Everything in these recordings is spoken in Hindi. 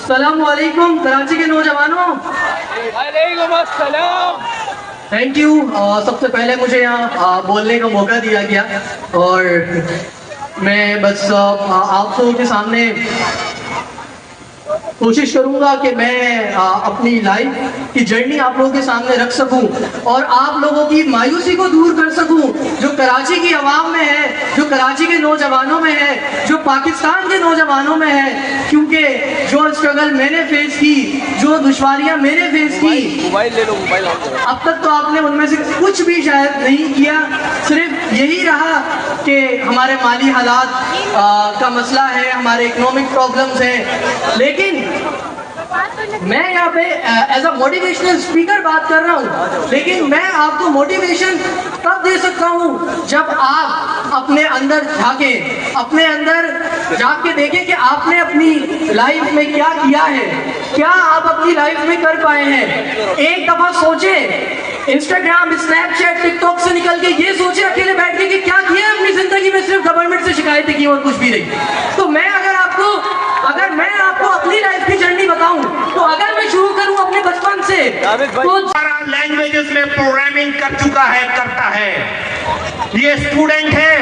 अस्सलामुअलैकुम कराची के नौजवानों। वालेकुम अस्सलाम। Thank you. सबसे पहले मुझे यहाँ बोलने का मौका दिया गया और मैं बस आप लोगों के सामने कोशिश करूंगा कि मैं अपनी लाइफ की जर्नी आप लोगों के सामने रख सकूं और आप लोगों की मायूसी को दूर कर सकूं जो कराची की आवाम में है, जो कराची के नौजवानों में है, जो पाकिस्तान के नौजवानों में है। क्योंकि जो स्ट्रगल मैंने फेस की, जो दुश्वारियां मैंने फेस की, मोबाइल ले लो, मोबाइल अब तक तो आपने उनमें से कुछ भी शायद नहीं किया। सिर्फ यही रहा कि हमारे माली हालात का मसला है, हमारे इकोनॉमिक प्रॉब्लम्स हैं। लेकिन मैं यहाँ पे एज अ मोटिवेशनल स्पीकर बात कर रहा हूँ, लेकिन मैं आपको मोटिवेशन तब दे सकता हूँ जब आप अपने अंदर झांकें, अपने अंदर झांक के देखें कि आपने अपनी लाइफ में क्या किया है, क्या आप अपनी लाइफ में कर पाए हैं। एक दफा सोचें, इंस्टाग्राम, स्नैपचैट, टिकटॉक से निकल के ये सोचे अकेले बैठ के कि क्या किया है अपनी जिंदगी में, सिर्फ गवर्नमेंट से शिकायतें की और कुछ भी नहीं। तो मैं अगर आपको अपनी लाइफ की जर्नी बताऊं, तो अगर मैं शुरू करूं अपने बचपन से, तो लैंग्वेजेस में प्रोग्रामिंग कर चुका है, करता है। ये स्टूडेंट है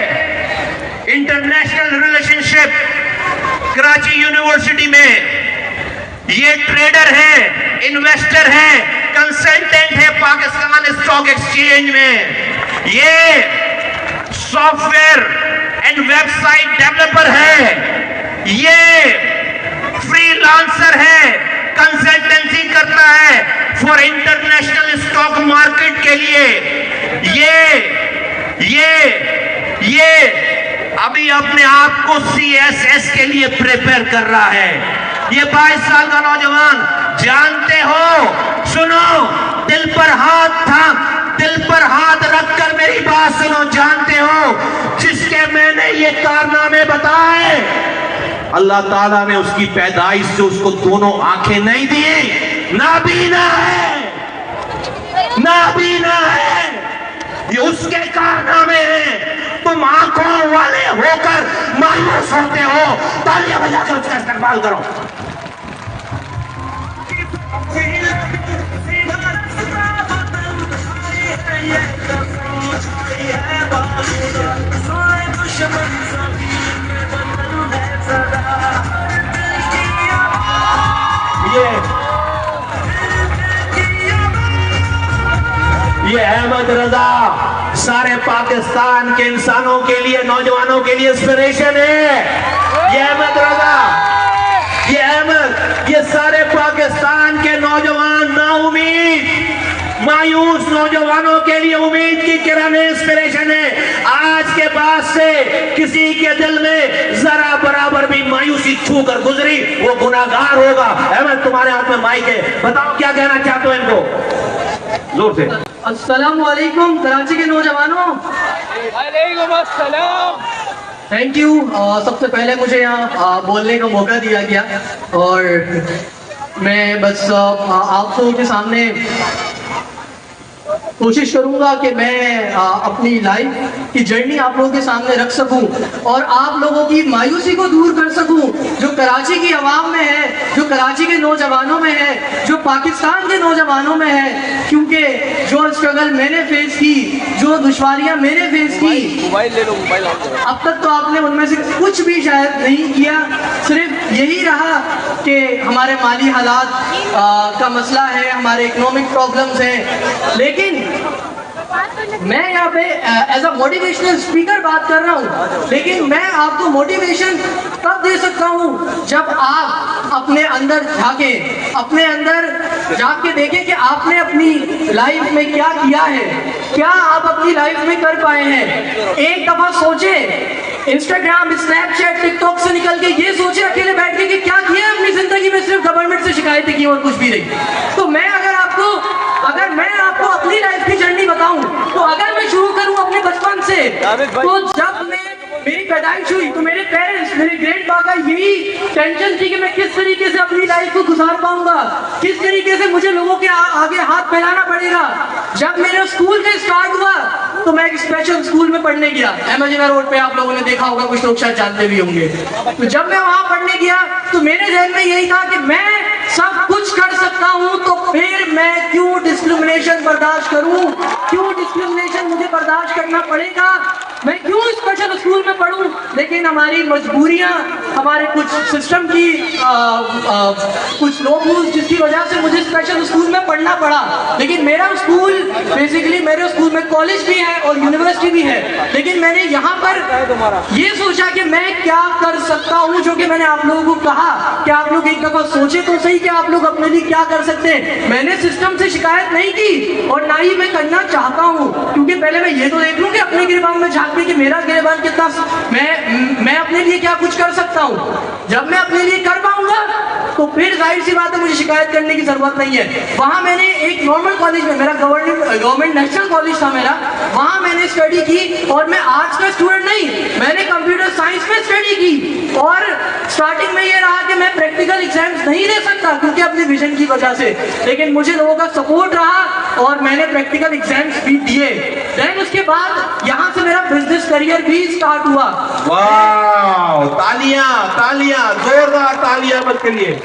इंटरनेशनल रिलेशनशिप कराची यूनिवर्सिटी में। ये ट्रेडर है, इन्वेस्टर है, कंसल्टेंट है पाकिस्तान स्टॉक एक्सचेंज में। ये सॉफ्टवेयर एंड वेबसाइट डेवलपर है। ये फ्रीलांसर है, कंसल्टेंसी करता है फॉर इंटरनेशनल स्टॉक मार्केट के लिए। ये अभी अपने आप को CSS के लिए प्रिपेयर कर रहा है। ये 22 साल का नौजवान, जानते हो, सुनो, दिल पर हाथ रखकर मेरी बात सुनो। जानते हो जिसके मैंने ये कारनामे बताए, अल्लाह ताला ने उसकी पैदाइश से उसको दोनों आंखें नहीं दी, नाबीना है। ये उसके कारनामे हैं। तुम आंखों वाले होकर मायूस होते हो, तालियां बजाकर उसका इस्तेमाल करो। ये अहमद रजा सारे पाकिस्तान के इंसानों के लिए, नौजवानों के लिए इंस्पिरेशन है। ये अहमद रजा, ये सारे पाकिस्तान के नौजवान, नाउमीद, मायूस नौजवानों के लिए उम्मीद की किरण, इंस्पिरेशन है। आज के बाद से किसी के दिल में जरा बराबर भी मायूसी छू कर गुजरी, वो गुनाहगार होगा। अहमद, तुम्हारे हाथ में माइक है, बताओ क्या कहना चाहते हो इनको, जोर से। अस्सलामुअलैकुम कराची के नौजवानों। वालेकुम अस्सलाम। Thank you. सबसे पहले मुझे यहाँ बोलने का मौका दिया गया और मैं बस आप लोगों के सामने कोशिश करूंगा कि मैं अपनी लाइफ की जर्नी आप लोगों के सामने रख सकूं और आप लोगों की मायूसी को दूर कर सकूं जो कराची की आवाम में है, जो कराची के नौजवानों में है, जो पाकिस्तान के नौजवानों में है। क्योंकि जो स्ट्रगल मैंने फेस की, जो दुश्वारियां मैंने फेस की, मोबाइल ले लो, मोबाइल अब तक तो आपने उनमें से कुछ भी शायद नहीं किया। सिर्फ यही रहा कि हमारे माली हालात का मसला है, हमारे इकोनॉमिक प्रॉब्लम्स हैं। लेकिन मैं यहाँ पे एज अ मोटिवेशनल स्पीकर बात कर रहा हूँ, लेकिन मैं आपको मोटिवेशन तब दे सकता हूँ जब आप अपने अंदर झांकें, अपने अंदर झांक के देखें कि आपने अपनी लाइफ में क्या किया है, क्या आप अपनी लाइफ में कर पाए हैं। एक दफा सोचें, इंस्टाग्राम, स्नैपचैट, टिकटॉक से निकल के ये सोचे अकेले बैठ के कि क्या किया है अपनी जिंदगी में, सिर्फ गवर्नमेंट से शिकायतें की और कुछ भी नहीं। तो मैं अगर आपको अपनी लाइफ की जर्नी बताऊं, तो अगर मैं शुरू करूं अपने बचपन से, तो जब मेरी पैदाइश हुई तो मेरे पेरेंट्स, मेरे ग्रैंडपा का यही टेंशन थी कि मैं किस तरीके से अपनी लाइफ को गुजार पाऊंगा, किस तरीके से मुझे लोगों के आगे हाथ फैलाना पड़ेगा। जब मेरा स्कूल से स्टार्ट हुआ तो मैं एक स्पेशल स्कूल में पढ़ने गया, एमजीना रोड पे, आप लोगों ने देखा होगा, कुछ लोग शायद जानते भी होंगे। तो जब मैं वहां पढ़ने गया तो मेरे जहन में यही था कि मैं सब कुछ कर सकता हूं, तो फिर मैं क्यों डिस्क्रिमिनेशन बर्दाश्त करूं, क्यों डिस्क्रिमिनेशन मुझे बर्दाश्त करना पड़ेगा, मैं क्यों स्पेशल स्कूल में पढ़ूं। लेकिन हमारी मजबूरियां, हमारे कुछ सिस्टम की कुछ लोग, जिसकी वजह से मुझे स्पेशल स्कूल में पढ़ना पड़ा। लेकिन मेरा स्कूल बेसिकली, मेरे स्कूल में कॉलेज भी है और यूनिवर्सिटी भी है, लेकिन मैंने यहाँ पर ये सोचा कि मैं क्या कर सकता हूँ, जो कि मैंने आप लोगों को कहा कि आप लोग एक दफा सोचे तो सही कि आप लोग अपने लिए क्या कर सकते हैं। मैंने सिस्टम से शिकायत नहीं की और ना ही मैं करना चाहता हूँ, क्योंकि पहले मैं ये तो देख लूँ कि अपने गिरबान में झांक के कि मेरा गिरबान कितना, मैं अपने लिए क्या कुछ कर सकता हूँ। जब मैं अपने लिए कर पाऊंगा तो फिर जाहिर सी बात है मुझे शिकायत करने की जरूरत नहीं है। वहां मैंने एक नॉर्मल कॉलेज में, मेरा गवर्नमेंट नेशनल कॉलेज था मेरा, वहां मैंने स्टडी की और मैं आर्ट्स का स्टूडेंट नहीं, मैंने कंप्यूटर साइंस में स्टडी की। और स्टार्टिंग में ये रहा कि मैं प्रैक्टिकल एग्जाम्स नहीं दे सकता क्योंकि अपने विजन की वजह से, लेकिन मुझे लोगों का सपोर्ट रहा और मैंने प्रैक्टिकल एग्जाम्स भी दिए। देन उसके बाद यहाँ से मेरा बिजनेस करियर भी स्टार्ट हुआ। वाह, तालियां तालियां, जोरदार तालियां मत करिए।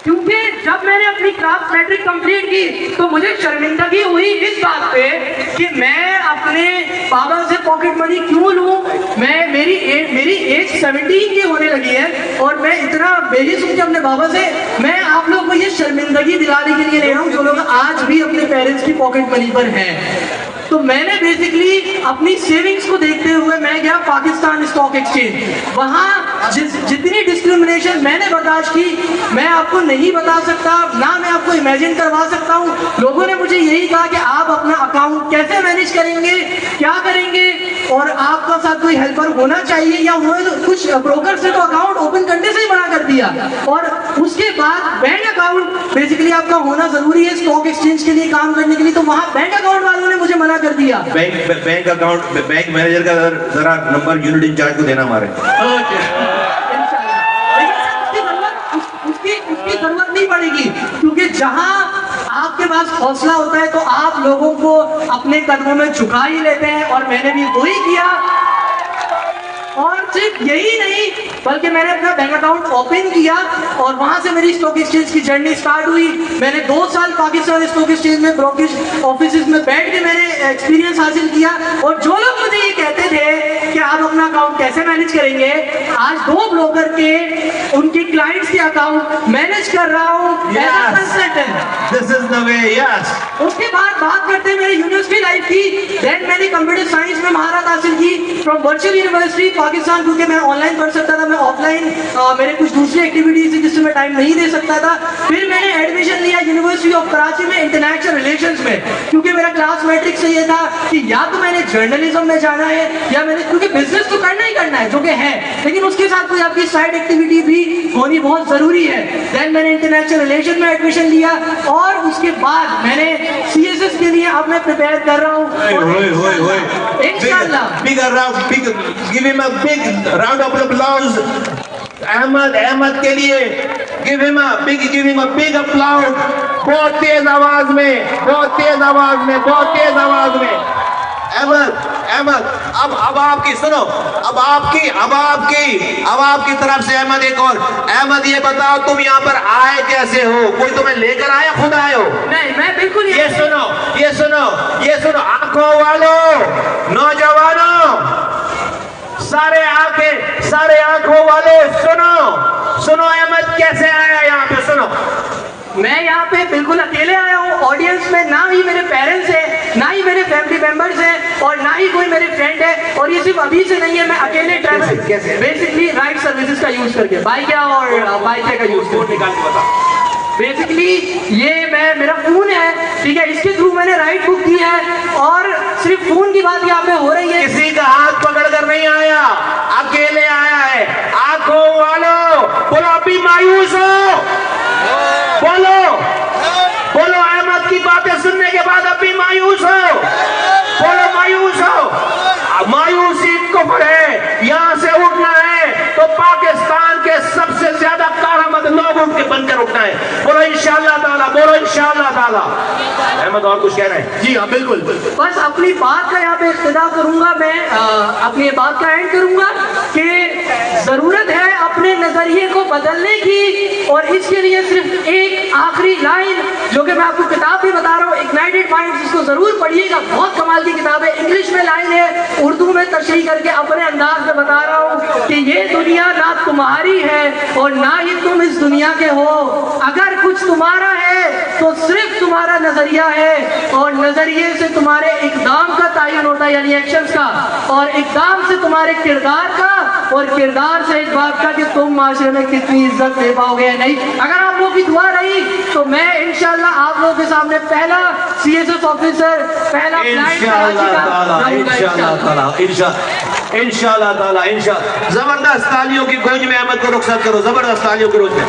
क्योंकि जब मैंने अपनी क्लास मैट्रिक कंप्लीट की तो मुझे शर्मिंदगी हुई इस बात पे कि मैं अपने बाबा से पॉकेट मनी क्यों लूं। मेरी एज 17 की होने लगी है और मैं इतना बेहिस हूं कि अपने बाबा से, मैं आप लोगों को ये शर्मिंदगी दिलाने के लिए ले रहा हूं जो लोग आज भी अपने पेरेंट्स की पॉकेट मनी पर हैं। तो मैंने बेसिकली अपनी सेविंग्स को देखते हुए मैं गया पाकिस्तान स्टॉक एक्सचेंज। वहां जितनी डिस्क्रिमिनेशन मैंने बर्दाश्त की मैं आपको नहीं बता सकता, ना मैं आपको इमेजिन करवा सकता हूं। लोगों ने मुझे यही कहा कि आप अपना अकाउंट कैसे मैनेज करेंगे, क्या करेंगे, और आपका साथ कोई हेल्पर होना चाहिए, या उन्होंने कुछ ब्रोकर से तो अकाउंट ओपन करने से ही मना कर दिया। और उसके बाद बैंक अकाउंट बेसिकली आपका होना जरूरी है स्टॉक एक्सचेंज के लिए काम करने के लिए, तो वहां बैंक अकाउंट वालों ने मुझे मना कर दिया। बैंक अकाउंट, बैंक मैनेजर का जरा नंबर यूनिट इंचार्ज को देना हमारे। उसकी जरूरत नहीं पड़ेगी, क्योंकि जहां आपके पास हौसला होता है तो आप लोगों को अपने कदमों में झुका ही लेते हैं, और मैंने भी वही किया। और सिर्फ यही नहीं बल्कि मैंने अपना बैंक अकाउंट ओपन किया और वहां से मेरी स्टॉक एक्सचेंज की जर्नी स्टार्ट हुई। मैंने 2 साल पाकिस्तान स्टॉक एक्सचेंज में ब्रोकरेज ऑफिस में बैठ के मैंने एक्सपीरियंस हासिल किया। और जो लोग मुझे ये कहते थे कि आप अपना अकाउंट कैसे मैनेज करेंगे, आज 2 ब्रोकर के उनके क्लाइंट्स के अकाउंट मैनेज कर रहा हूँ। This is the way, yes. उसके बाद बात करते हैं मेरी यूनिवर्सिटी लाइफ की। देन मैंने कंप्यूटर साइंस में महारत हासिल की फ्रॉम वर्चुअल यूनिवर्सिटी पाकिस्तान, क्योंकि मैं ऑनलाइन पढ़ सकता था, मैं ऑफलाइन मेरे कुछ दूसरी एक्टिविटीज थी जिससे मैं टाइम नहीं दे सकता था। फिर मैंने एडमिशन लिया यूनिवर्सिटी ऑफ कराची में इंटरनेशनल रिलेशंस में, क्योंकि मेरा क्लास मैट्रिक से ये था कि या तो मैंने जर्नलिज्म में जाना है या मैंने, क्योंकि बिजनेस तो करना ही करना है जो कि है, लेकिन उसके साथ कोई आपकी साइड एक्टिविटी भी होनी बहुत जरूरी है। देन मैंने इंटरनेशनल रिलेशन में एडमिशन लिया और उसके बाद मैंने CSS के लिए अब मैं प्रिपेयर कर रहा हूँ इंशाल्लाह। Give him a big round of applause. Ahmad के लिए give him a big applause. बहुत तेज आवाज में, बहुत तेज आवाज में, बहुत तेज आवाज में। अहमद, अब आपकी सुनो, अब आपकी तरफ से अहमद एक और। अहमद ये बताओ तुम यहाँ पर आए कैसे हो? कोई तुम्हें लेकर आया, खुद आए हो? नहीं, मैं बिल्कुल ये सुनो आंखों वालों, नौजवानों, सारे आंखों वाले सुनो अहमद कैसे आया यहाँ पे। सुनो, मैं यहाँ पे बिल्कुल अकेले आया हूँ। ऑडियंस में ना ही मेरे पेरेंट्स हैं, ना ही मेरे फैमिली मेंबर्स हैं, और ना ही कोई मेरे फ्रेंड है। और ये सिर्फ अभी से नहीं है, मैं अकेले ट्रैवल बेसिकली राइड सर्विसेज का यूज करके, बाइक और बाइक का यूज करके निकाल के बता। बेसिकली ये मेरा फोन है, ठीक है, इसके थ्रू मैंने राइड बुक की है। और सिर्फ फोन की बात यहाँ पे हो रही है, किसी का हाथ पकड़ कर नहीं आया, अकेले आया है। आंखों वालों, बोलो अभी मायूस हो, बोलो अहमद की बातें सुनने के बाद अभी मायूस हो, बोलो मायूस हो। मायूसी कुफ्र है, यहाँ से उठना है तो पाकिस्तान के सबसे ज्यादा करामत लोग के बनकर उठना है। बोलो इंशाअल्लाह ताला, बोलो इंशाअल्लाह ताला। अहमद और कुछ कह रहे हैं? जी हाँ बिल्कुल। बस अपनी बात का यहाँ पे इख्तिताम करूंगा मैं, अपनी बात का एंड करूंगा कि जरूरत है अपने नजरिए को बदलने की, और इसके लिए सिर्फ एक आखिरी लाइन जो कि मैं आपको किताब भी बता रहा हूँ, इग्नाइटेड माइंड्स, इसको जरूर पढ़िएगा, बहुत कमाल की किताब है। इंग्लिश में लाइन है, उर्दू में तशरीह करके अपने अंदाज में बता रहा हूँ कि ये दुनिया ना तुम्हारी है और ना ही तुम इस दुनिया के हो। अगर कुछ तुम्हारा है तो सिर्फ तुम्हारा नजरिया है, और नजरिए से तुम्हारे इकदाम का तयन होता है, यानी एक्शंस का, और इकदाम से तुम्हारे किरदार का, और किरदार से इस बात का कि तुम माशरे में कितनी इज्जत दे पाओगे या नहीं। अगर आप लोगों की दुआ रही तो मैं इंशाल्लाह आप लोगों के सामने पहला CSS ऑफिसर, पहला इंशाअल्लाह ताला। जबरदस्त तालियों की गूंज में अहमद को रुखसत करो, जबरदस्त तालियों की गूंज में।